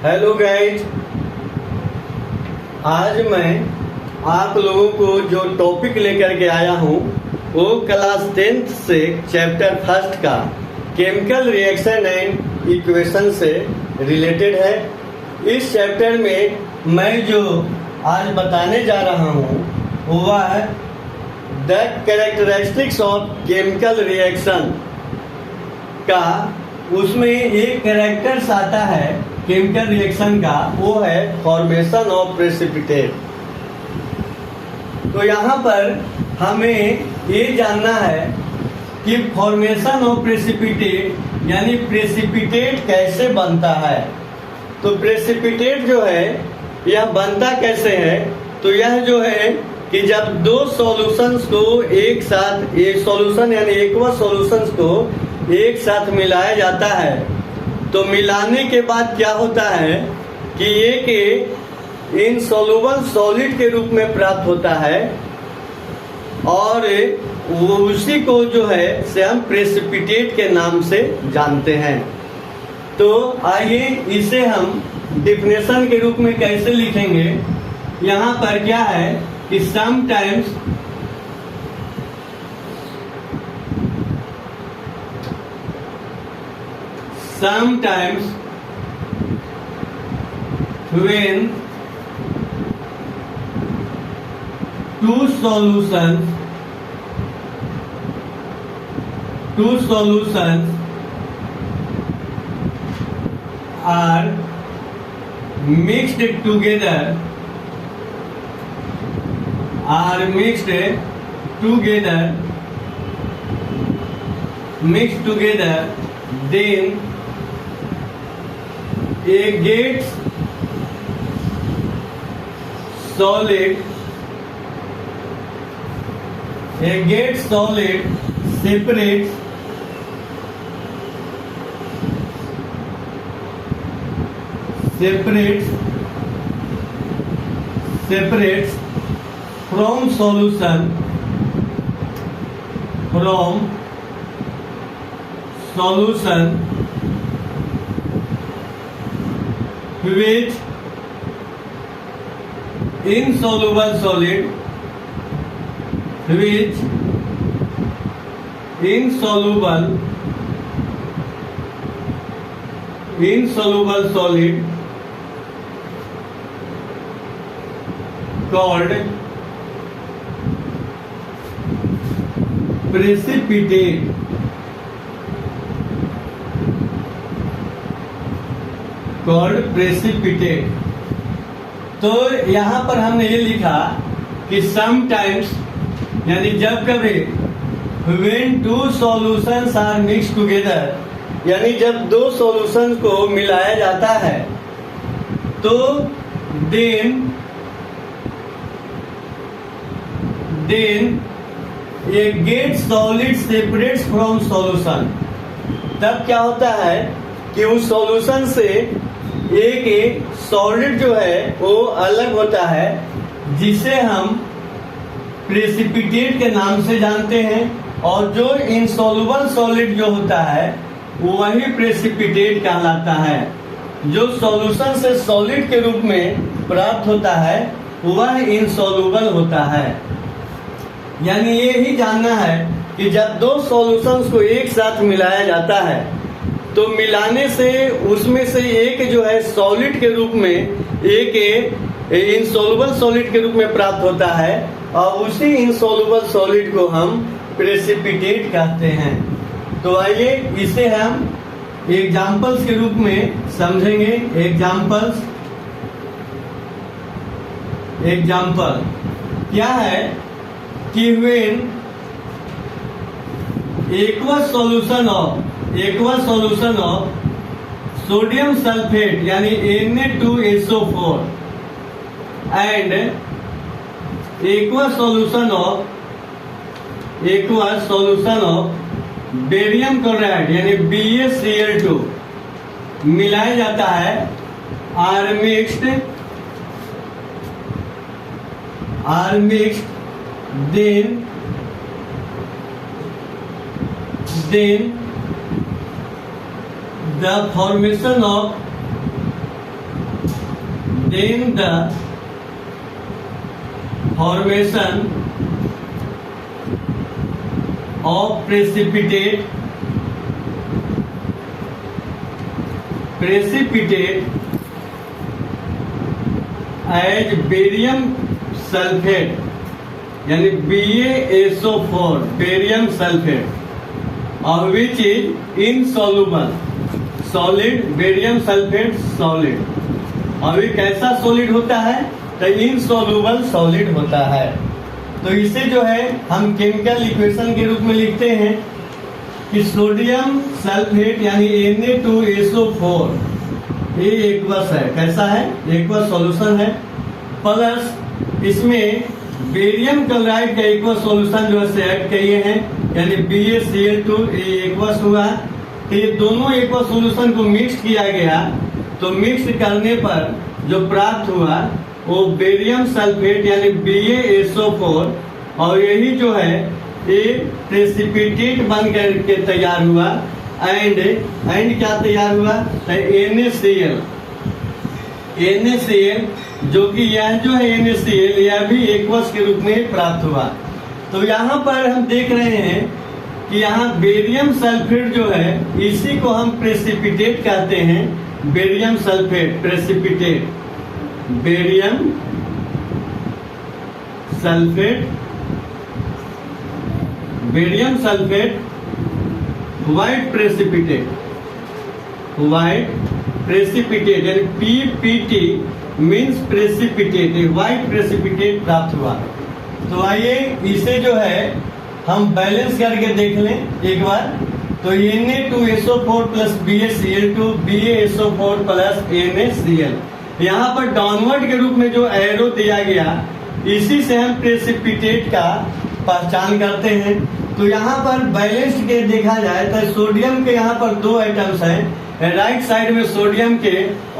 Hello guys, आज मैं आप लोगों को जो टॉपिक लेकर के आया हूँ वो क्लास 10th से चैप्टर फर्स्ट का केमिकल रिएक्शन एंड इक्वेशन से रिलेटेड है। इस चैप्टर में मैं जो आज बताने जा रहा हूँ वह है the characteristics of chemical reaction का। उसमें एक कैरेक्टर्स आता है केमिकल रिएक्शन का, वो है फॉर्मेशन ऑफ प्रेसिपिटेट। तो यहाँ पर हमें ये जानना है कि फॉर्मेशन ऑफ प्रेसिपिटेट यानी प्रेसिपिटेट कैसे बनता है। तो प्रेसिपिटेट जो है यह बनता कैसे है, तो यह जो है कि जब दो सॉल्यूशंस को एक साथ, एक सॉल्यूशन यानी एक्वा सॉल्यूशंस को एक साथ मिलाया जाता है, तो मिलाने के बाद क्या होता है कि एक इनसॉल्युबल सॉलिड के रूप में प्राप्त होता है और वो उसी को जो है से हम प्रेसिपिटेट के नाम से जानते हैं। तो आइए इसे हम डिफिनेशन के रूप में कैसे लिखेंगे। यहाँ पर क्या है कि sometimes when two solutions are mixed together, then a gets solid separates from solution which insoluble solid called precipitate। तो यहाँ पर हमने ये लिखा कि समटाइम्स यानी जब कभी when two solutions are mixed together, यानी जब दो सॉल्यूशन को मिलाया जाता है, तो then a get solid separates from solution। तब क्या होता है कि उस सॉल्यूशन से एक सॉलिड जो है वो अलग होता है, जिसे हम प्रेसिपिटेट के नाम से जानते हैं। और जो इनसॉल्युबल सॉलिड जो होता है वही प्रेसिपिटेट कहलाता है। जो सॉल्यूशन से सॉलिड के रूप में प्राप्त होता है वह इनसॉल्युबल होता है। यानी ये ही जानना है कि जब दो सॉल्यूशंस को एक साथ मिलाया जाता है, तो मिलाने से उसमें से एक जो है सॉलिड के रूप में, एक इनसॉल्युबल सॉलिड के रूप में प्राप्त होता है और उसी इनसॉल्युबल सॉलिड को हम प्रेसिपिटेट कहते हैं। तो आइए इसे हम एग्जाम्पल्स के रूप में समझेंगे। एग्जाम्पल क्या है कि when aqueous solution of sodium sulfate यानी Na2SO4 and aqueous solution of barium chloride यानी BaCl2 मिलाया जाता है, are mixed, then the formation of in the formation of precipitate as barium sulfate यानी BaSO4 barium sulfate of which is insoluble solid barium sulfate solid। और ये कैसा solid होता है? तो इनसॉल्युबल सॉलिड होता है। तो इसे जो है हम केमिकल इक्वेशन के रूप में लिखते हैं कि सोडियम सल्फेट यानी Na2SO4 ये एक्वस है। कैसा है? एक्वस सॉल्यूशन है। प्लस इसमें बेरियम क्लोराइड का एक्वस सॉल्यूशन जो है ऐड किए हैं यानी BaCl2 ये एक्वस हुआ। तो ये दोनों एक्वस सॉल्यूशन को मिक्स किया गया, तो मिक्स करने पर जो प्राप्त हुआ वो बेरियम सल्फेट यानी BaSO4 और यही जो है ये प्रेसिपिटेट बन करके तैयार हुआ। एंड क्या तैयार हुआ? NaCl जो कि यह जो है NaCl यह भी एक्वस के रूप में प्राप्त हुआ। तो यहाँ पर हम देख रहे हैं कि यहाँ बेरियम सल्फेट जो है इसी को हम प्रेसिपिटेट कहते हैं। Barium sulphate precipitate barium sulphate white precipitate यानी PPT means precipitate white precipitate प्राप्त हुआ। तो आइए इसे जो है हम बैलेंस करके देख लें एक बार। तो Na2SO4 plus BaCl2 BaSO4 plus NaCl यहाँ पर डाउनवर्ड के रूप में जो एरो दिया गया इसी से हम प्रेसिपिटेट का पहचान करते हैं। तो यहाँ पर बैलेंस के देखा जाए तो सोडियम के यहाँ पर 2 आइटम्स हैं, राइट साइड में सोडियम के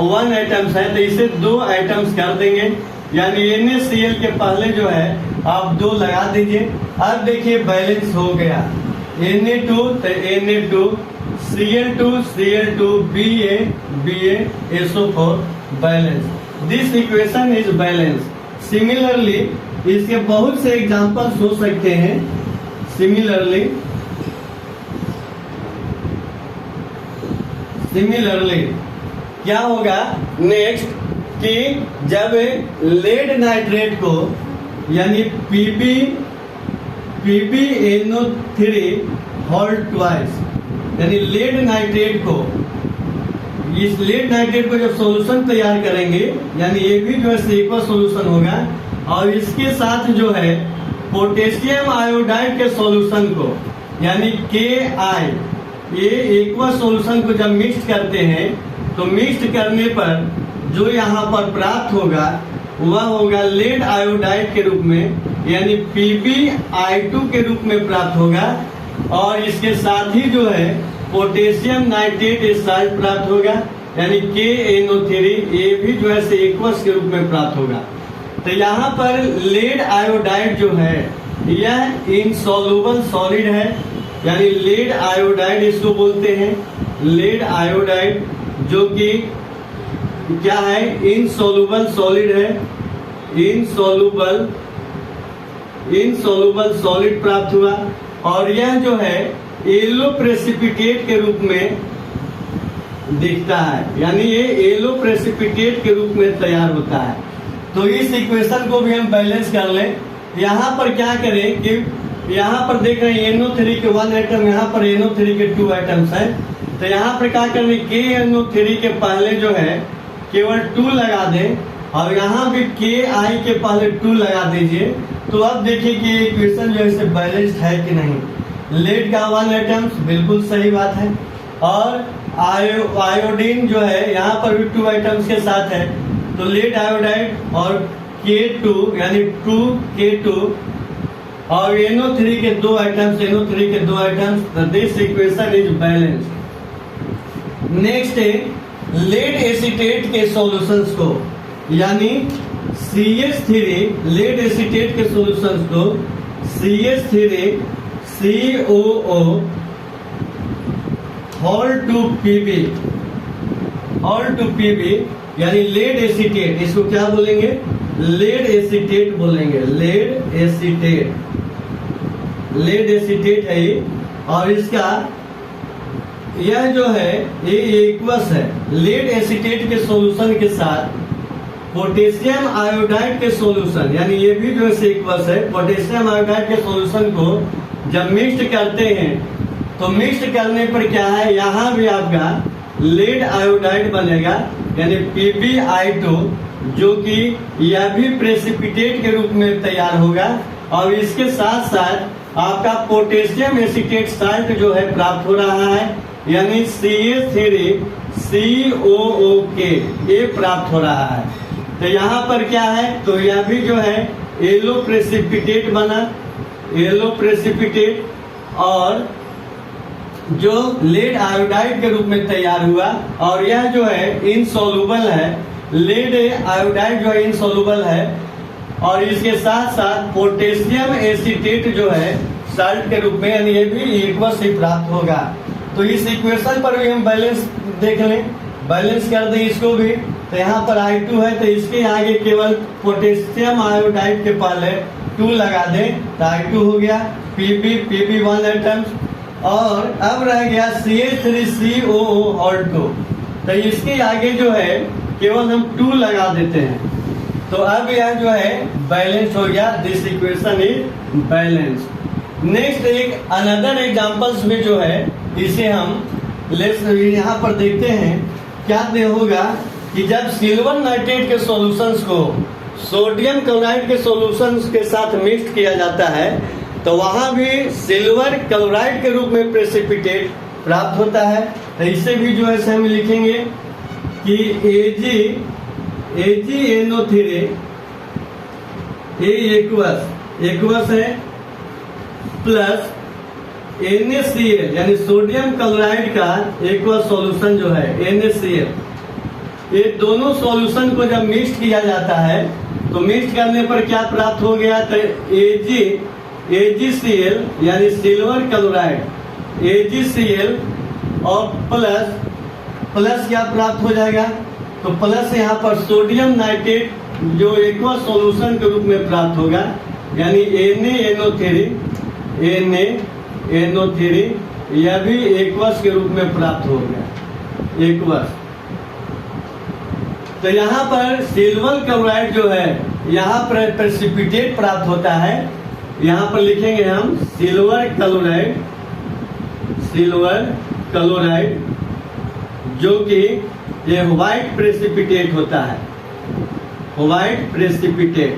1 आइटम्स है, तो इसे 2 आइटम्स कर देंगे यानी NaCl के पहले जो है आप 2 लगा दीजिए। अब देखिए बैलेंस हो गया Na2 तो Na2 Cl2 BaSO4 balance. This equation is balance. Similarly इसके बहुत से एग्जांपल्स हो सकते हैं। सिमिलरली क्या होगा नेक्स्ट कि जब लेड नाइट्रेट को यानी PbNO3 होल ट्वाइस यानी लेड नाइट्रेट को इस लेड नाइट्रेट को जब सॉल्यूशन तैयार करेंगे यानी ये भी जो है एक्वस सॉल्यूशन होगा और इसके साथ जो है पोटेशियम आयोडाइड के सॉल्यूशन को यानी KI ये एक्वस सॉल्यूशन को जब मिक्स करते हैं तो मिक्स करने पर जो यहाँ पर प्राप्त होगा वह होगा लेड आयोडाइड के रूप में यानी PbI2 के रूप में प्राप्त होगा और इसके साथ ही जो है पोटेशियम नाइट्रेट साल्ट प्राप्त होगा यानी KNO3 ये भी जो है एक्वस के रूप में प्राप्त होगा। तो यहाँ पर लेड आयोडाइड जो है यह इनसॉल्युबल सॉलिड है यानी लेड आयोडाइड इसको बोलते हैं। लेड आयोडाइड जो कि क्या है? इनसॉल्युबल सॉलिड है। इनसॉल्युबल सॉलिड प्राप्त हुआ और यह जो है येलो प्रेसिपिटेट के रूप में दिखता है यानी ये येलो प्रेसिपिटेट के रूप में तैयार होता है। तो इस इक्वेशन को भी हम बैलेंस कर लें। यहाँ पर क्या करें कि यहाँ पर देख रहे हैं NO3 के 1 आइटम, यहाँ पर NO3 के 2 आइटम्स हैं। तो यहाँ पर क्या करें KNO3 के पहले जो है केवल 2 लगा दें और यहाँ भी KI के पहले 2 लगा दीजिए। तो अब देखिए कि ये इक्वेशन जो है बैलेंस्ड है कि नहीं। लेड का 1 आइटम्स बिल्कुल सही बात है और आयोडीन जो है यहाँ पर भी 2 आइटम्स के साथ है। तो लेड आयोडाइड और K2 यानी 2K2 और NO3 के 2 items this equation is balanced. Next है लेड एसीटेट के सॉल्यूशंस को यानी CH3 लेड एसीटेट के सॉल्यूशंस को CH3 COO whole 2 PB all two PB यानी लेड एसीटेट, इसको क्या बोलेंगे? लेड एसीटेट बोलेंगे, लेड एसीटेट, लेड एसीटेट है ये। और इसका यह जो है ये एक्वस है। लेड एसीटेट के सॉल्यूशन के साथ पोटेशियम आयोडाइड के सॉल्यूशन, यानी ये भी जो एक्वस है, पोटेशियम आयोडाइड के सॉल्यूशन को जब मिक्स करते हैं तो मिक्स करने पर क्या है, यहाँ भी आपका लेड आयोडाइड बनेगा यानी PbI2, जो कि यह भी प्रेसिपिटेट के रूप में तैयार होगा। और इसके साथ साथ आपका पोटेशियम एसीटेट साल्ट जो है प्राप्त हो रहा है, यानी CH3COOK ये प्राप्त हो रहा है। तो यहाँ पर क्या है, तो यह भी जो है येलो प्रेसिपिटेट बना, येलो प्रेसिपिटेट, और जो लेड आयोडाइड के रूप में तैयार हुआ। और यह जो है इनसॉल्युबल है, लेड आयोडाइड जो है इनसॉल्युबल है। और इसके साथ साथ पोटेशियम एसीटेट जो है साल्ट के रूप में, यानी ये भी एक्वस से प्राप्त होगा। तो इस इक्वेशन पर भी हम बैलेंस देख लें, बैलेंस कर दें इसको भी। तो यहाँ पर I2 है तो इसके आगे केवल पोटेशियम आयोडाइड के पहले 2 लगा दें तो I2 हो गया, Pb1 एटम्स। और अब रह गया CH3COO2, तो इसके आगे जो है केवल हम 2 लगा देते हैं। तो अब यह जो है बैलेंस हो गया, this equation is balance. Next एक अनदर एग्जांपल्स में जो है इसे हम यहाँ पर देखते हैं क्या होगा कि जब सिल्वर नाइट्रेट के सॉल्यूशंस को सोडियम क्लोराइड के सॉल्यूशंस के साथ मिक्स किया जाता है तो वहां भी सिल्वर क्लोराइड के रूप में प्रेसिपिटेट प्राप्त होता है। तो इसे भी जो है हम लिखेंगे कि AgNO3 एक्वस है प्लस NaCl यानी सोडियम क्लोराइड का एक्वस सॉल्यूशन जो है NaCl, ये दोनों सॉल्यूशन को जब मिक्स किया जाता है तो मिक्स करने पर क्या प्राप्त हो गया, तो AgCl यानी सिल्वर क्लोराइड AgCl और प्लस क्या प्राप्त हो जाएगा, तो प्लस यहाँ पर सोडियम नाइट्रेट जो एक्वस सॉल्यूशन के रूप में प्राप्त होगा, यानी NaNO3 यह भी एक्वस के रूप में प्राप्त हो गया, एक्वस। तो यहाँ पर सिल्वर क्लोराइड जो है यहाँ पर प्रेसिपिटेट प्राप्त होता है। यहाँ पर लिखेंगे हम सिल्वर क्लोराइड जो कि ये व्हाइट प्रेसिपिटेट होता है, व्हाइट प्रेसिपिटेट।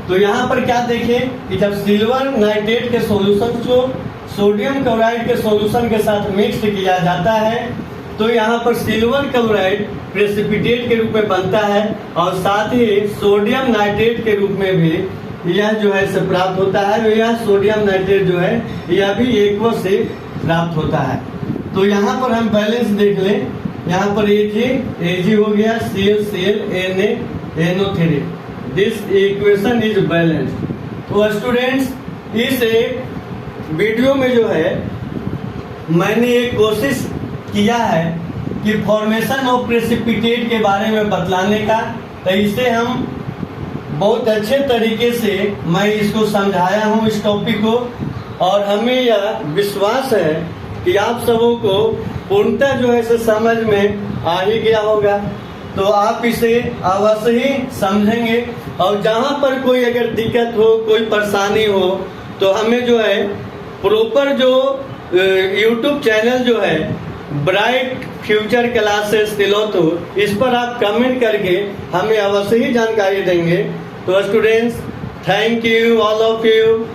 तो यहाँ पर क्या देखें कि जब सिल्वर नाइट्रेट के सॉल्यूशन को सोडियम क्लोराइड के सॉल्यूशन के साथ मिक्स किया जाता है तो यहाँ पर सिल्वर क्लोराइड प्रेसिपिटेट के रूप में बनता है और साथ ही सोडियम नाइट्रेट के रूप में भी यह जो है से प्राप्त होता है। यह सोडियम नाइट्रेट जो है यह भी एक्वस से प्राप्त होता है। तो यहाँ पर हम बैलेंस देख लें, यहाँ पर Ag हो गया, Cl NaNO3, this equation is balanced. तो स्टूडेंट्स इस वीडियो में जो है मैंने एक कोशिश किया है कि फॉर्मेशन ऑफ प्रेसिपिटेट के बारे में बतलाने का, तो इसे हम बहुत अच्छे तरीके से मैं इसको समझाया हूँ इस टॉपिक को। और हमें यह विश्वास है कि आप सबों को पूर्णतः जो है समझ में आ ही गया होगा। तो आप इसे अवश्य ही समझेंगे और जहाँ पर कोई अगर दिक्कत हो, कोई परेशानी हो तो हमें जो है प्रॉपर जो यूट्यूब चैनल जो है ब्राइट फ्यूचर क्लासेस तिलोतो, इस पर आप कमेंट करके हमें अवश्य ही जानकारी देंगे। तो students, thank you all of you.